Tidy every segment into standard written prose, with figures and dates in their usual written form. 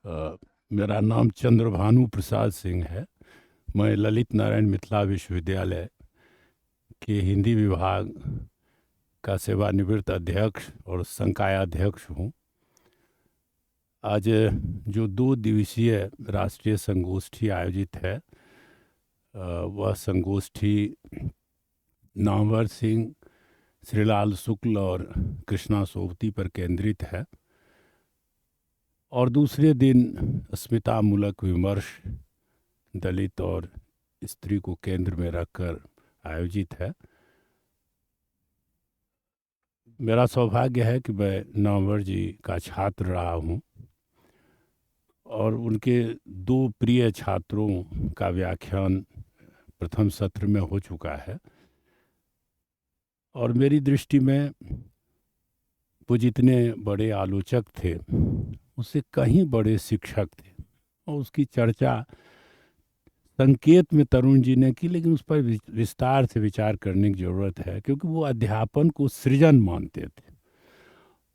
अ, मेरा नाम चंद्रभानु प्रसाद सिंह है। मैं ललित नारायण मिथिला विश्वविद्यालय के हिंदी विभाग का सेवानिवृत्त अध्यक्ष और संकायाध्यक्ष हूँ। आज जो 2 दिवसीय राष्ट्रीय संगोष्ठी आयोजित है, वह संगोष्ठी नामवर सिंह, श्रीलाल शुक्ल और कृष्णा सोबती पर केंद्रित है और दूसरे दिन अस्मितामूलक विमर्श दलित और स्त्री को केंद्र में रखकर आयोजित है। मेरा सौभाग्य है कि मैं नामवर जी का छात्र रहा हूँ और उनके 2 प्रिय छात्रों का व्याख्यान प्रथम सत्र में हो चुका है और मेरी दृष्टि में वो जितने बड़े आलोचक थे उससे कहीं बड़े शिक्षक थे और उसकी चर्चा संकेत में तरुण जी ने की, लेकिन उस पर विस्तार से विचार करने की ज़रूरत है क्योंकि वो अध्यापन को सृजन मानते थे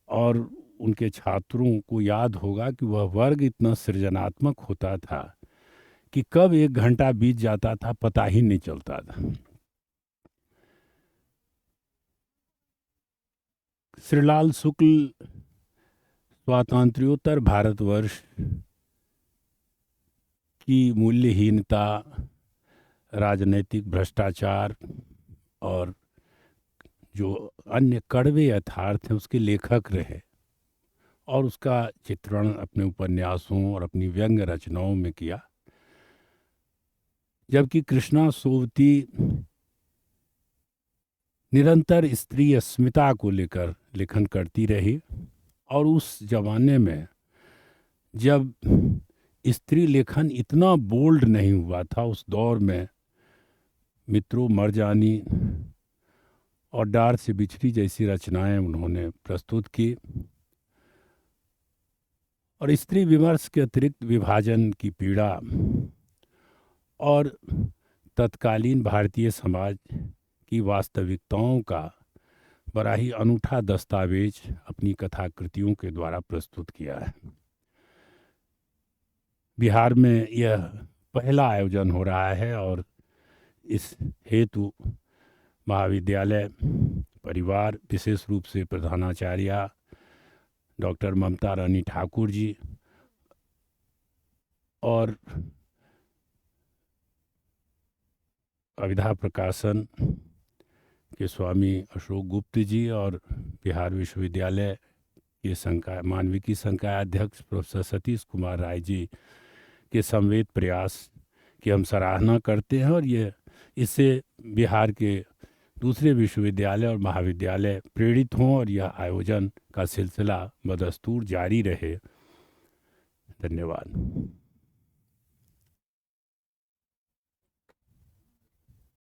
और उनके छात्रों को याद होगा कि वह वर्ग इतना सृजनात्मक होता था कि कब 1 घंटा बीत जाता था पता ही नहीं चलता था। श्रीलाल शुक्ल स्वातंत्र्योत्तर भारतवर्ष की मूल्यहीनता, राजनैतिक भ्रष्टाचार और जो अन्य कड़वे यथार्थ हैं उसके लेखक रहे और उसका चित्रण अपने उपन्यासों और अपनी व्यंग्य रचनाओं में किया। जबकि कृष्णा सोबती निरंतर स्त्री अस्मिता को लेकर लेखन करती रही और उस जमाने में जब स्त्री लेखन इतना बोल्ड नहीं हुआ था, उस दौर में मित्रों, मरजानी और डार से बिछड़ी जैसी रचनाएं उन्होंने प्रस्तुत की और स्त्री विमर्श के अतिरिक्त विभाजन की पीड़ा और तत्कालीन भारतीय समाज की वास्तविकताओं का बड़ा ही अनूठा दस्तावेज अपनी कथाकृतियों के द्वारा प्रस्तुत किया है। बिहार में यह पहला आयोजन हो रहा है और इस हेतु महाविद्यालय परिवार, विशेष रूप से प्रधानाचार्य डॉक्टर ममता रानी ठाकुर जी और अविधा प्रकाशन के स्वामी अशोक गुप्त जी और बिहार विश्वविद्यालय के मानविकी संकाय अध्यक्ष प्रोफेसर सतीश कुमार राय जी के संवेद प्रयास की हम सराहना करते हैं और ये इससे बिहार के दूसरे विश्वविद्यालय और महाविद्यालय प्रेरित हों और यह आयोजन का सिलसिला बदस्तूर जारी रहे। धन्यवाद।